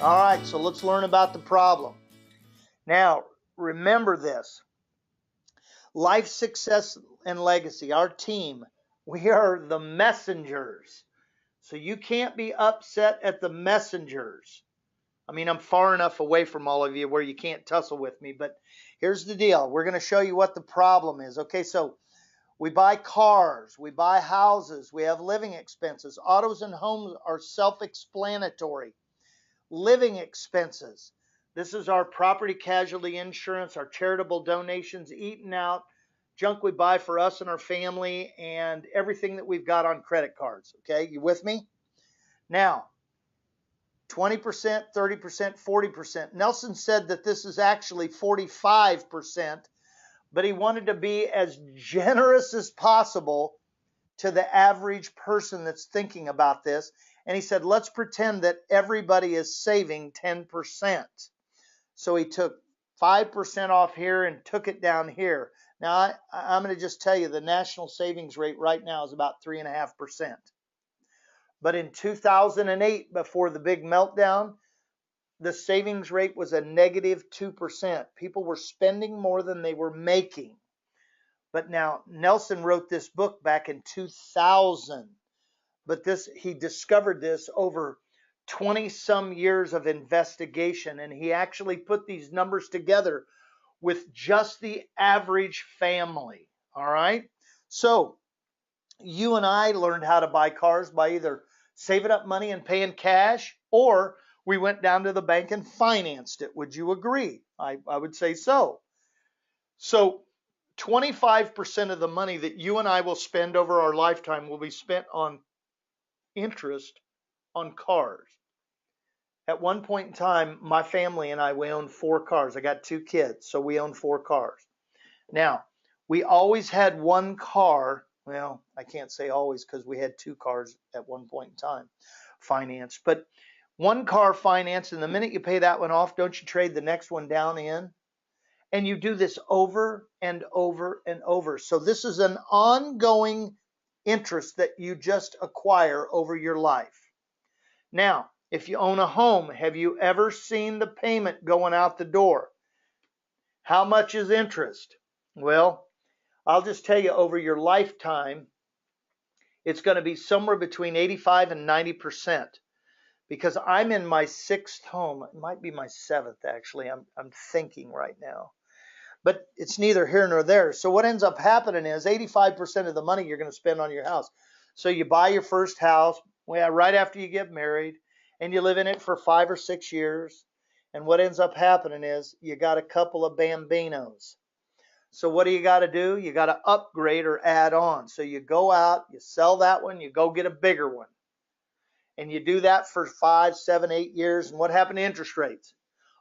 All right, so let's learn about the problem. Now, remember this. Life, Success, and Legacy, our team, we are the messengers. So you can't be upset at the messengers. I mean, I'm far enough away from all of you where you can't tussle with me, but here's the deal. We're going to show you what the problem is. Okay, so we buy cars, we buy houses, we have living expenses. Autos and homes are self-explanatory. Living expenses. This is our property casualty insurance, our charitable donations, eating out, junk we buy for us and our family, and everything that we've got on credit cards. Okay, you with me? Now, 20%, 30%, 40%. Nelson said that this is actually 45%, but he wanted to be as generous as possible to the average person that's thinking about this. And he said, let's pretend that everybody is saving 10%. So he took 5% off here and took it down here. Now, I'm going to just tell you the national savings rate right now is about 3.5%. But in 2008, before the big meltdown, the savings rate was a negative 2%. People were spending more than they were making. But now, Nelson wrote this book back in 2000. But he discovered this over 20 some years of investigation, and he actually put these numbers together with just the average family. All right, so you and I learned how to buy cars by either saving up money and paying cash, or we went down to the bank and financed it. Would you agree? I would say so. So 25% of the money that you and I will spend over our lifetime will be spent on interest on cars. At one point in time, my family and I, we owned 4 cars. I got 2 kids, so we owned 4 cars. Now, we always had one car. Well, I can't say always because we had 2 cars at one point in time financed. But one car financed, and the minute you pay that one off, don't you trade the next one down in? And you do this over and over and over. So this is an ongoing interest that you just acquire over your life. Now, if you own a home, have you ever seen the payment going out the door? How much is interest? Well, I'll just tell you, over your lifetime, it's going to be somewhere between 85 and 90%. Because I'm in my 6th home. It might be my 7th, actually. I'm thinking right now. But it's neither here nor there. So what ends up happening is 85% of the money you're going to spend on your house. So you buy your first house right after you get married, and you live in it for 5 or 6 years. And what ends up happening is you got a couple of bambinos. So what do you got to do? You got to upgrade or add on. So you go out, you sell that one, you go get a bigger one. And you do that for 5, 7, 8 years. And what happened to interest rates?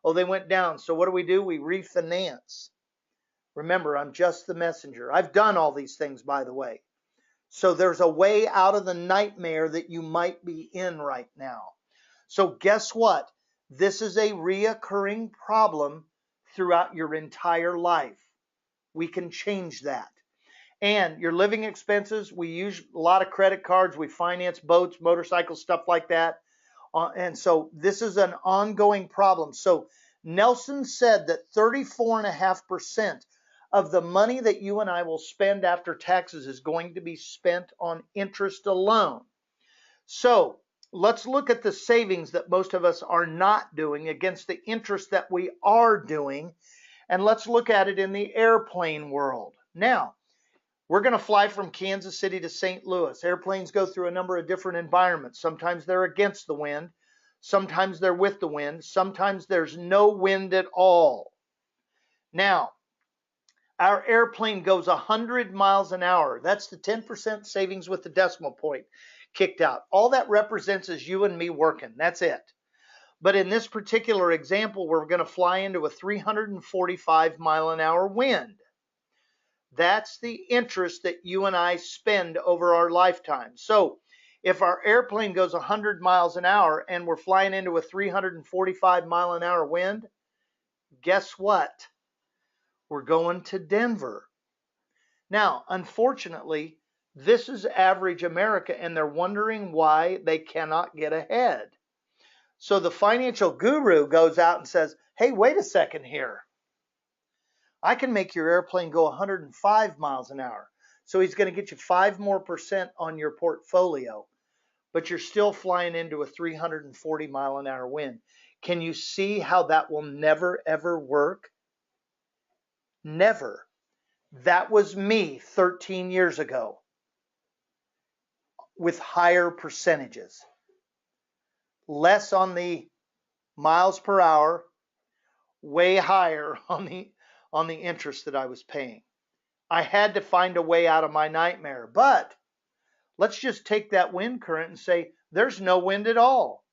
Oh, they went down. So what do? We refinance. Remember, I'm just the messenger. I've done all these things, by the way. So there's a way out of the nightmare that you might be in right now. So guess what? This is a reoccurring problem throughout your entire life. We can change that. And your living expenses, we use a lot of credit cards. We finance boats, motorcycles, stuff like that. And so this is an ongoing problem. So Nelson said that 34.5% of the money that you and I will spend after taxes is going to be spent on interest alone. So let's look at the savings that most of us are not doing against the interest that we are doing. And let's look at it in the airplane world. Now, we're going to fly from Kansas City to St. Louis. Airplanes go through a number of different environments. Sometimes they're against the wind. Sometimes they're with the wind. Sometimes there's no wind at all. Now, our airplane goes 100 miles an hour. That's the 10% savings with the decimal point kicked out. All that represents is you and me working. That's it. But in this particular example, we're going to fly into a 345 mile an hour wind. That's the interest that you and I spend over our lifetime. So if our airplane goes 100 miles an hour and we're flying into a 345 mile an hour wind, guess what? We're going to Denver. Now, unfortunately, this is average America, and they're wondering why they cannot get ahead. So the financial guru goes out and says, hey, wait a second here. I can make your airplane go 105 miles an hour. So he's going to get you 5% more on your portfolio, but you're still flying into a 340 mile an hour wind. Can you see how that will never, ever work? Never. That was me 13 years ago with higher percentages. Less on the miles per hour, way higher on the interest that I was paying. I had to find a way out of my nightmare. But let's just take that wind current and say there's no wind at all.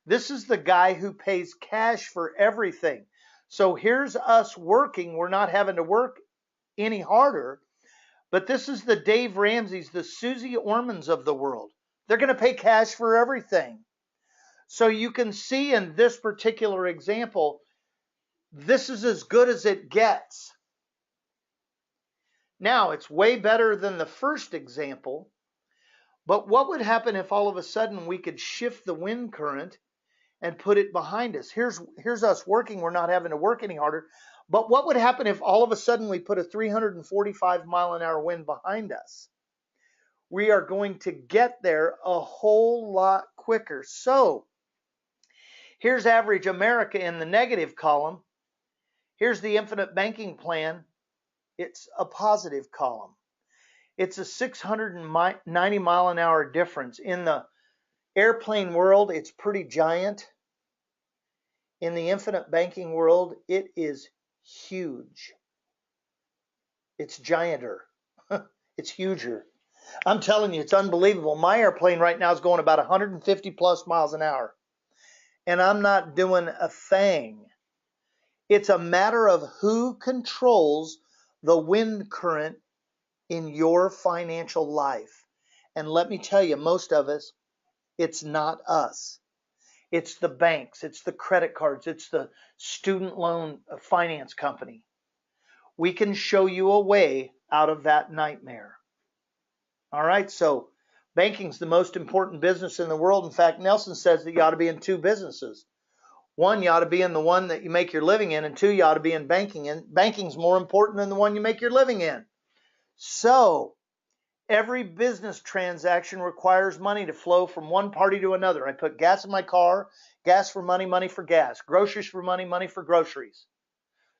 This is the guy who pays cash for everything. So here's us working. We're not having to work any harder. But this is the Dave Ramseys, the Susie Ormans of the world. They're going to pay cash for everything. So you can see in this particular example, this is as good as it gets. Now, it's way better than the first example. But what would happen if all of a sudden we could shift the wind current and put it behind us? Here's us working. We're not having to work any harder. But what would happen if all of a sudden we put a 345 mile an hour wind behind us? We are going to get there a whole lot quicker. So here's average America in the negative column. Here's the infinite banking plan. It's a positive column. It's a 690 mile an hour difference. In the airplane world, it's pretty giant. In the infinite banking world, it is huge. It's gianter. It's huger. I'm telling you, it's unbelievable. My airplane right now is going about 150 plus miles an hour. And I'm not doing a thing. It's a matter of who controls the wind current in your financial life. And let me tell you, most of us, it's not us. It's the banks, it's the credit cards, it's the student loan finance company. We can show you a way out of that nightmare. All right, so banking's the most important business in the world. In fact, Nelson says that you ought to be in two businesses. One, you ought to be in the one that you make your living in, and two, you ought to be in banking. And banking's more important than the one you make your living in. So every business transaction requires money to flow from one party to another. I put gas in my car, gas for money, money for gas, groceries for money, money for groceries,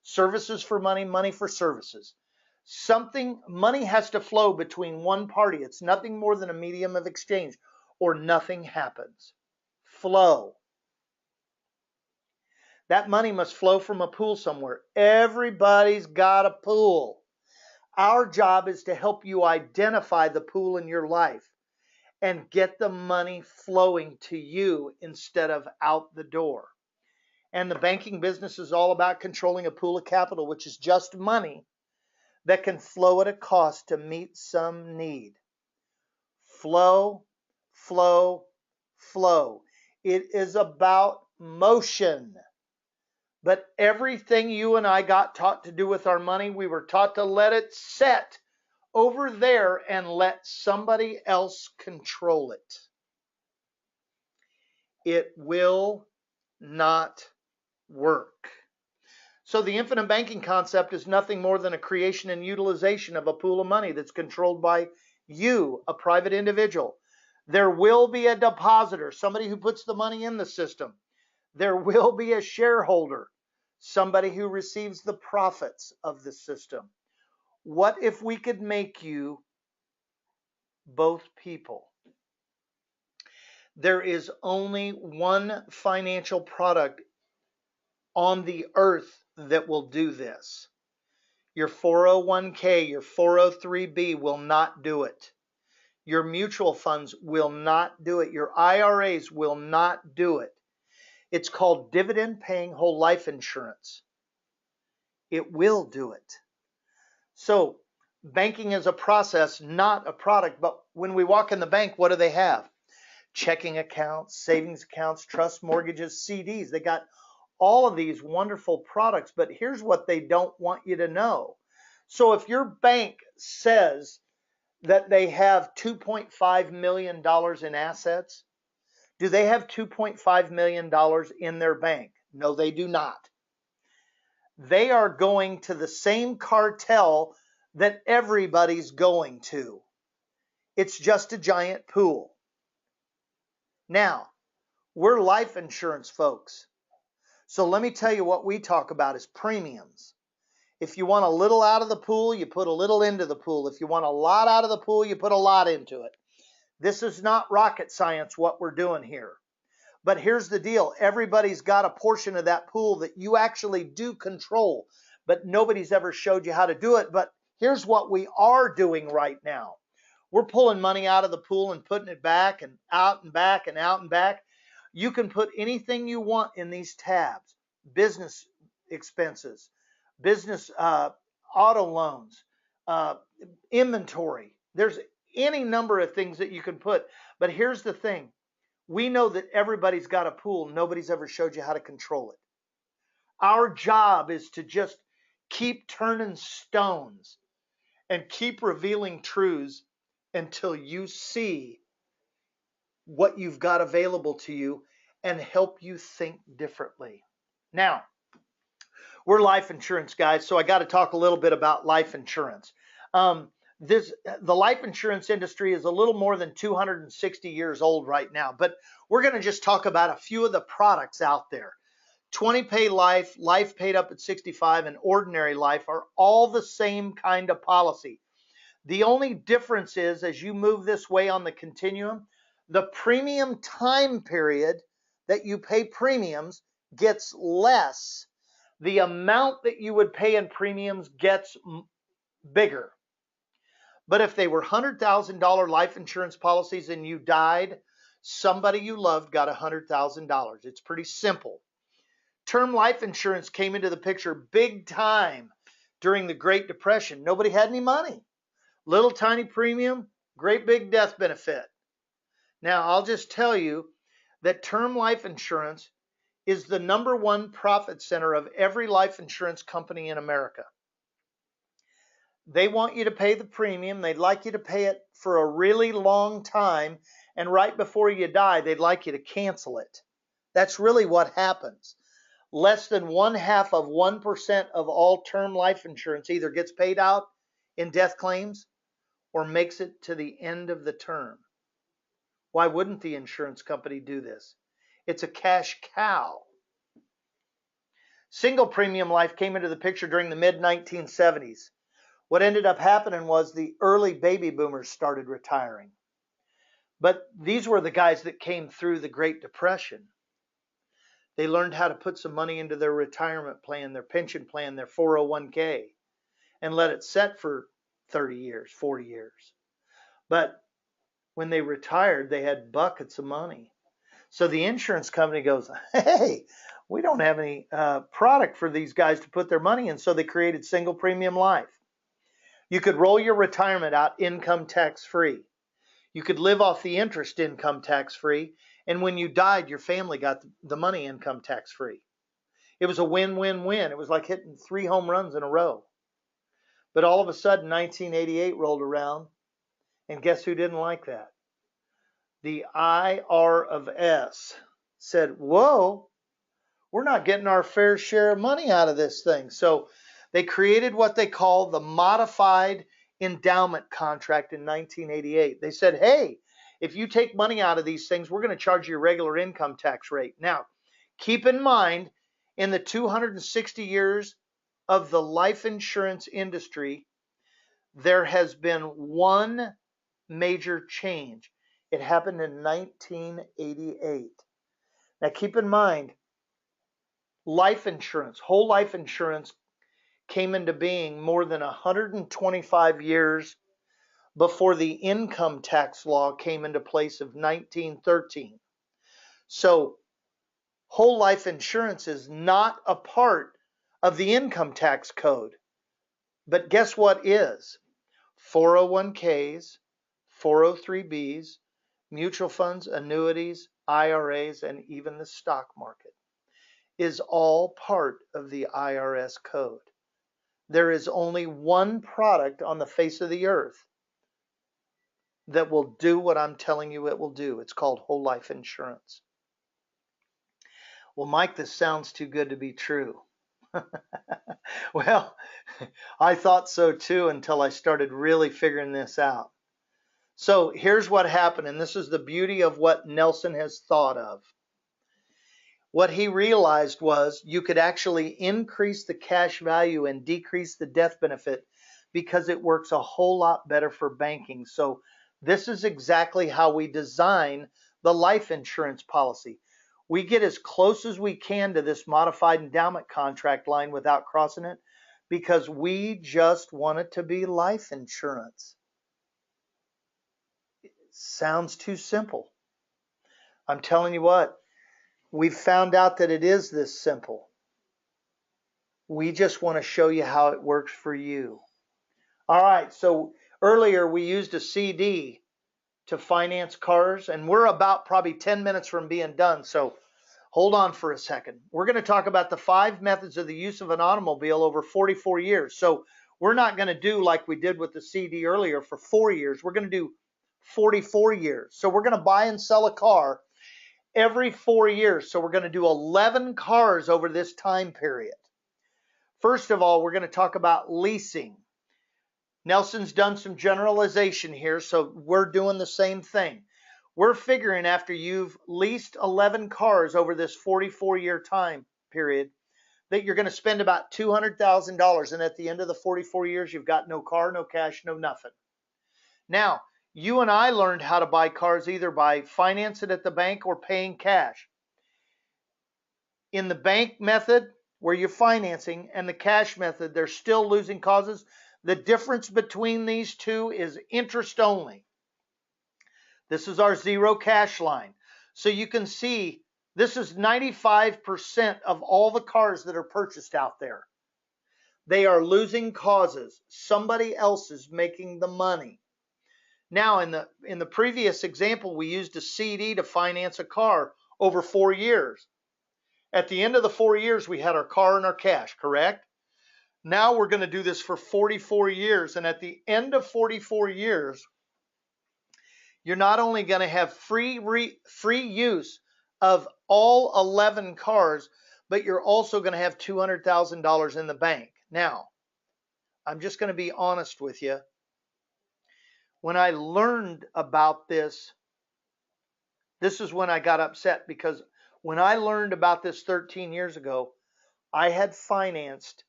services for money, money for services. Money has to flow between one party. It's nothing more than a medium of exchange, or nothing happens. Flow. That money must flow from a pool somewhere. Everybody's got a pool. Our job is to help you identify the pool in your life and get the money flowing to you instead of out the door. And the banking business is all about controlling a pool of capital, which is just money that can flow at a cost to meet some need. Flow, flow, flow. It is about motion. But everything you and I got taught to do with our money, we were taught to let it set over there and let somebody else control it. It will not work. So the infinite banking concept is nothing more than a creation and utilization of a pool of money that's controlled by you, a private individual. There will be a depositor, somebody who puts the money in the system. There will be a shareholder, somebody who receives the profits of the system. What if we could make you both people? There is only one financial product on the earth that will do this. Your 401k, your 403b will not do it. Your mutual funds will not do it. Your IRAs will not do it. It's called dividend paying whole life insurance. It will do it. So banking is a process, not a product. But when we walk in the bank, what do they have? Checking accounts, savings accounts, trust mortgages, CDs. They got all of these wonderful products, but here's what they don't want you to know. So if your bank says that they have $2.5 million in assets, Do they have $2.5 million in their bank? No, they do not. They are going to the same cartel that everybody's going to. It's just a giant pool. Now, we're life insurance folks. So let me tell you what we talk about is premiums. If you want a little out of the pool, you put a little into the pool. If you want a lot out of the pool, you put a lot into it. This is not rocket science what we're doing here. But here's the deal. Everybody's got a portion of that pool that you actually do control, but nobody's ever showed you how to do it. But here's what we are doing right now. We're pulling money out of the pool and putting it back and out and back and out and back. You can put anything you want in these tabs. Business expenses, business auto loans, inventory. There's any number of things that you can put. But here's the thing. We know that everybody's got a pool. Nobody's ever showed you how to control it. Our job is to just keep turning stones and keep revealing truths until you see what you've got available to you and help you think differently. Now, we're life insurance guys, so I got to talk a little bit about life insurance. The life insurance industry is a little more than 260 years old right now, but we're going to just talk about a few of the products out there. 20 pay life, life paid up at 65, and ordinary life are all the same kind of policy. The only difference is as you move this way on the continuum, the premium time period that you pay premiums gets less. The amount that you would pay in premiums gets bigger. But if they were $100,000 life insurance policies and you died, somebody you loved got $100,000. It's pretty simple. Term life insurance came into the picture big time during the Great Depression. Nobody had any money. Little tiny premium, great big death benefit. Now, I'll just tell you that term life insurance is the #1 profit center of every life insurance company in America. They want you to pay the premium. They'd like you to pay it for a really long time. And right before you die, they'd like you to cancel it. That's really what happens. Less than 0.5% of all term life insurance either gets paid out in death claims or makes it to the end of the term. Why wouldn't the insurance company do this? It's a cash cow. Single premium life came into the picture during the mid-1970s. What ended up happening was the early baby boomers started retiring. But these were the guys that came through the Great Depression. They learned how to put some money into their retirement plan, their pension plan, their 401k, and let it set for 30 years, 40 years. But when they retired, they had buckets of money. So the insurance company goes, hey, we don't have any product for these guys to put their money in. So they created single premium life. You could roll your retirement out income tax free. You could live off the interest income tax free. And when you died, your family got the money income tax free. It was a win-win-win. It was like hitting 3 home runs in a row. But all of a sudden, 1988 rolled around. And guess who didn't like that? The IRS said, whoa, we're not getting our fair share of money out of this thing. So they created what they call the modified endowment contract in 1988. They said, hey, if you take money out of these things, we're going to charge you a regular income tax rate. Now, keep in mind, in the 260 years of the life insurance industry, there has been one major change. It happened in 1988. Now, keep in mind, life insurance, whole life insurance came into being more than 125 years before the income tax law came into place of 1913. So whole life insurance is not a part of the income tax code. But guess what is? 401ks, 403bs, mutual funds, annuities, IRAs, and even the stock market is all part of the IRS code. There is only one product on the face of the earth that will do what I'm telling you it will do. It's called whole life insurance. Well, Mike, this sounds too good to be true. Well, I thought so too until I started really figuring this out. So here's what happened, and this is the beauty of what Nelson has thought of. What he realized was you could actually increase the cash value and decrease the death benefit because it works a whole lot better for banking. So this is exactly how we design the life insurance policy. We get as close as we can to this modified endowment contract line without crossing it because we just want it to be life insurance. It sounds too simple. I'm telling you what, we've found out that it is this simple. We just want to show you how it works for you. All right, so earlier we used a CD to finance cars, and we're about probably 10 minutes from being done, so hold on for a second. We're going to talk about the 5 methods of the use of an automobile over 44 years. So we're not going to do like we did with the CD earlier for 4 years. We're going to do 44 years. So we're going to buy and sell a car every 4 years. So we're going to do 11 cars over this time period. First of all, we're going to talk about leasing. Nelson's done some generalization here, so we're doing the same thing. We're figuring after you've leased 11 cars over this 44-year time period that you're going to spend about $200,000, and at the end of the 44 years, you've got no car, no cash, no nothing. Now, you and I learned how to buy cars either by financing at the bank or paying cash. In the bank method, where you're financing, and the cash method, they're still losing causes. The difference between these two is interest only. This is our zero cash line. So you can see this is 95% of all the cars that are purchased out there. They are losing causes. Somebody else is making the money. Now, in the previous example, we used a CD to finance a car over 4 years. At the end of the 4 years, we had our car and our cash, correct? Now we're going to do this for 44 years. And at the end of 44 years, you're not only going to have free use of all 11 cars, but you're also going to have $200,000 in the bank. Now, I'm just going to be honest with you. When I learned about this, this is when I got upset, because when I learned about this 13 years ago, I had financed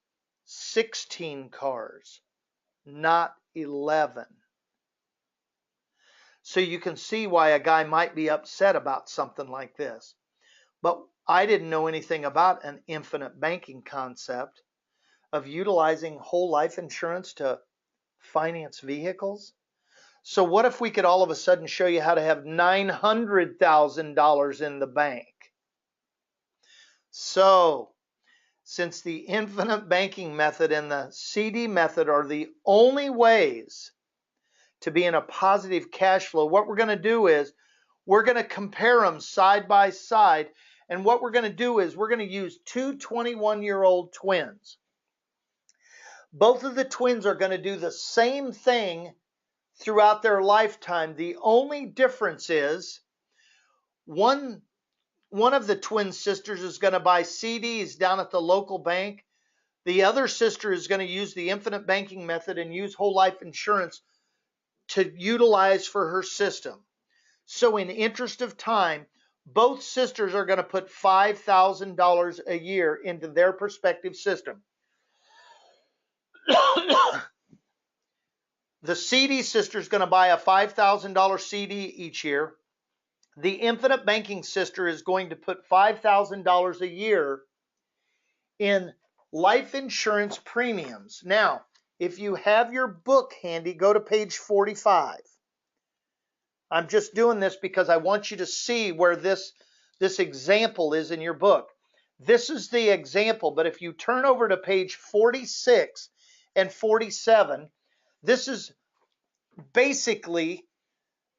16 cars, not 11. So you can see why a guy might be upset about something like this. But I didn't know anything about an infinite banking concept of utilizing whole life insurance to finance vehicles. So what if we could all of a sudden show you how to have $900,000 in the bank? So since the infinite banking method and the CD method are the only ways to be in a positive cash flow, what we're going to do is we're going to compare them side by side. And what we're going to do is we're going to use two 21-year-old twins. Both of the twins are going to do the same thing throughout their lifetime. The only difference is one of the twin sisters is going to buy CDs down at the local bank. The other sister is going to use the infinite banking method and use whole life insurance to utilize for her system. So in interest of time, both sisters are going to put $5,000 a year into their respective system. The CD sister is going to buy a $5,000 CD each year. The infinite banking sister is going to put $5,000 a year in life insurance premiums. Now, if you have your book handy, go to page 45. I'm just doing this because I want you to see where this example is in your book. This is the example, but if you turn over to page 46 and 47, this is basically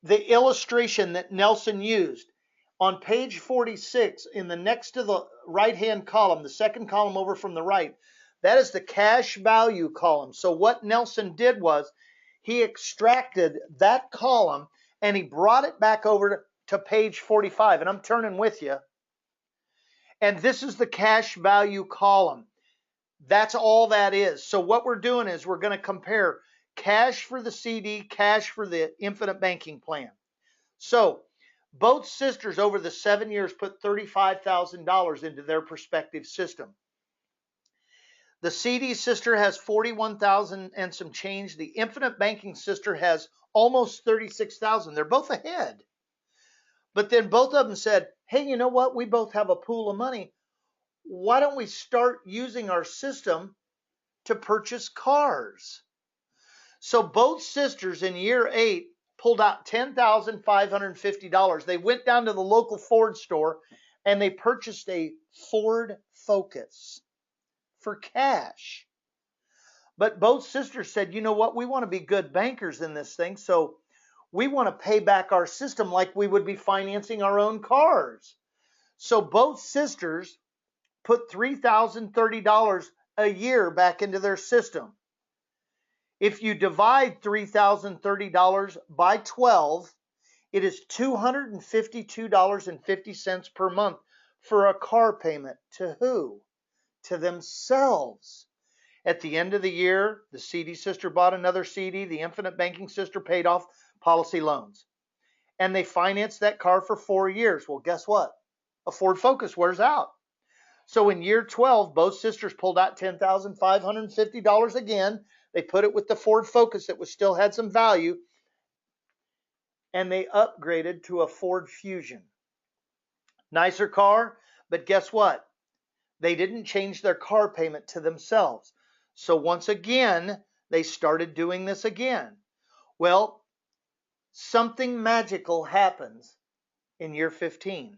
the illustration that Nelson used. On page 46, in the next to the right-hand column, the second column over from the right, that is the cash value column. So what Nelson did was he extracted that column and he brought it back over to page 45. And I'm turning with you. And this is the cash value column. That's all that is. So what we're doing is we're going to compare cash for the CD, cash for the infinite banking plan. So both sisters over the 7 years put $35,000 into their respective system. The CD sister has 41,000 and some change. The infinite banking sister has almost 36,000. They're both ahead. But then both of them said, hey, you know what? We both have a pool of money. Why don't we start using our system to purchase cars? So both sisters in year 8 pulled out $10,550. They went down to the local Ford store and they purchased a Ford Focus for cash. But both sisters said, you know what? We want to be good bankers in this thing. So we want to pay back our system like we would be financing our own cars. So both sisters put $3,030 a year back into their system. If you divide $3,030 by 12, it is $252.50 per month for a car payment. To who? To themselves. At the end of the year, the CD sister bought another CD. The infinite banking sister paid off policy loans. And they financed that car for 4 years. Well, guess what? A Ford Focus wears out. So in year 12, both sisters pulled out $10,550 again. They put it with the Ford Focus that still had some value. And they upgraded to a Ford Fusion. Nicer car, but guess what? They didn't change their car payment to themselves. So once again, they started doing this again. Well, something magical happens in year 15.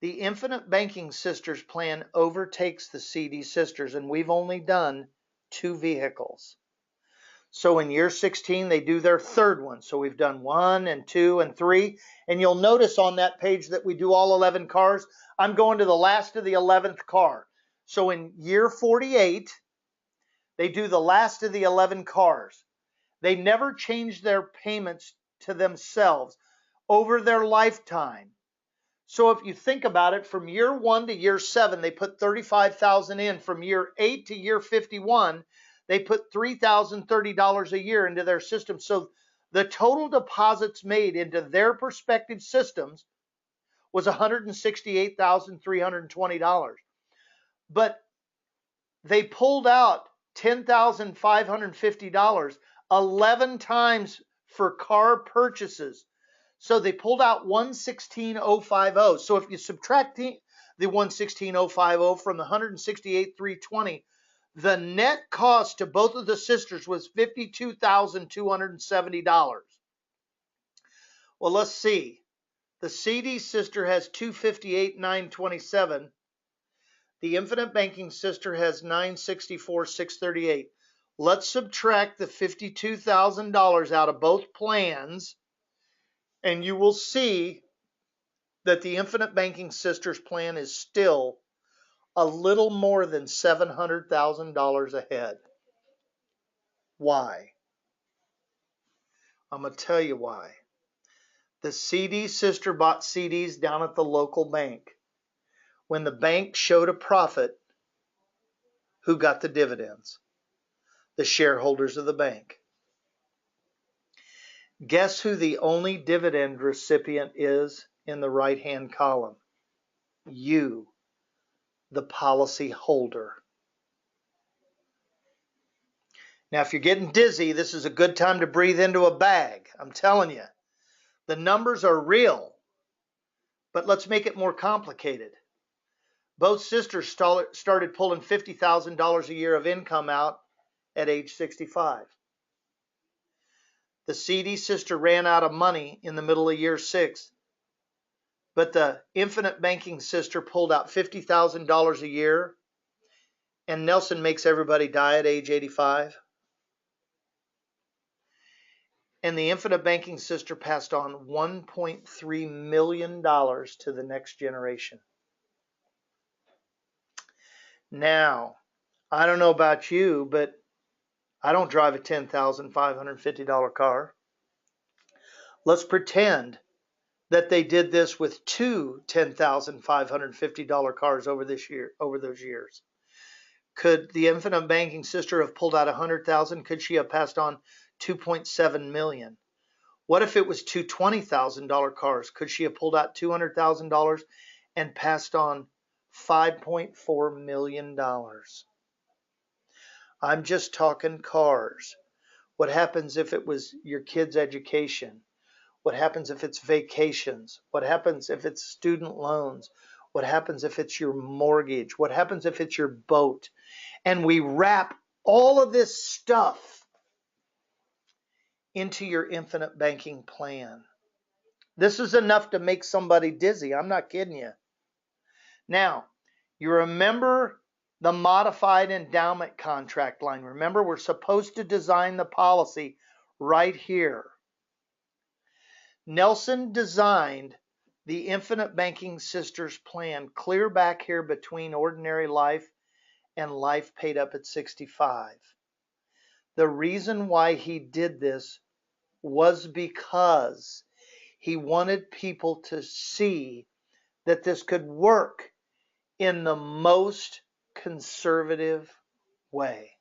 The infinite banking sisters plan overtakes the CD sisters, and we've only done 2 vehicles. So in year 16, they do their third one. So we've done 1 and 2 and 3. And you'll notice on that page that we do all 11 cars. I'm going to the last of the 11th car. So in year 48, they do the last of the 11 cars. They never change their payments to themselves over their lifetime. So if you think about it, from year 1 to year 7, they put $35,000 in. From year 8 to year 51, they put $3,030 a year into their system. So the total deposits made into their respective systems was $168,320. But they pulled out $10,550 11 times for car purchases. So they pulled out $116,050. So if you subtract the $116,050 from the $168,320, the net cost to both of the sisters was $52,270. Well, let's see. The CD sister has $258,927. The infinite banking sister has $964,638. Let's subtract the $52,000 out of both plans, and you will see that the infinite banking sister's plan is still a little more than $700,000 ahead. Why? I'm going to tell you why. The CD sister bought CDs down at the local bank. When the bank showed a profit, who got the dividends? The shareholders of the bank. Guess who the only dividend recipient is in the right-hand column? You, the policy holder. Now, if you're getting dizzy, this is a good time to breathe into a bag. I'm telling you, the numbers are real, but let's make it more complicated. Both sisters started pulling $50,000 a year of income out at age 65. The CD sister ran out of money in the middle of year 6, but the infinite banking sister pulled out $50,000 a year, and Nelson makes everybody die at age 85. And the infinite banking sister passed on $1.3 million to the next generation. Now, I don't know about you, but I don't drive a $10,550 car. Let's pretend that they did this with two $10,550 cars over those years. Could the infinite banking sister have pulled out 100,000? Could she have passed on 2.7 million? What if it was two $20,000 cars? Could she have pulled out $200,000 and passed on $5.4 million? I'm just talking cars. What happens if it was your kid's education? What happens if it's vacations? What happens if it's student loans? What happens if it's your mortgage? What happens if it's your boat? And we wrap all of this stuff into your infinite banking plan. This is enough to make somebody dizzy. I'm not kidding you. Now, you remember the modified endowment contract line. Remember, we're supposed to design the policy right here. Nelson designed the infinite banking sisters plan clear back here between ordinary life and life paid up at 65. The reason why he did this was because he wanted people to see that this could work in the most conservative way.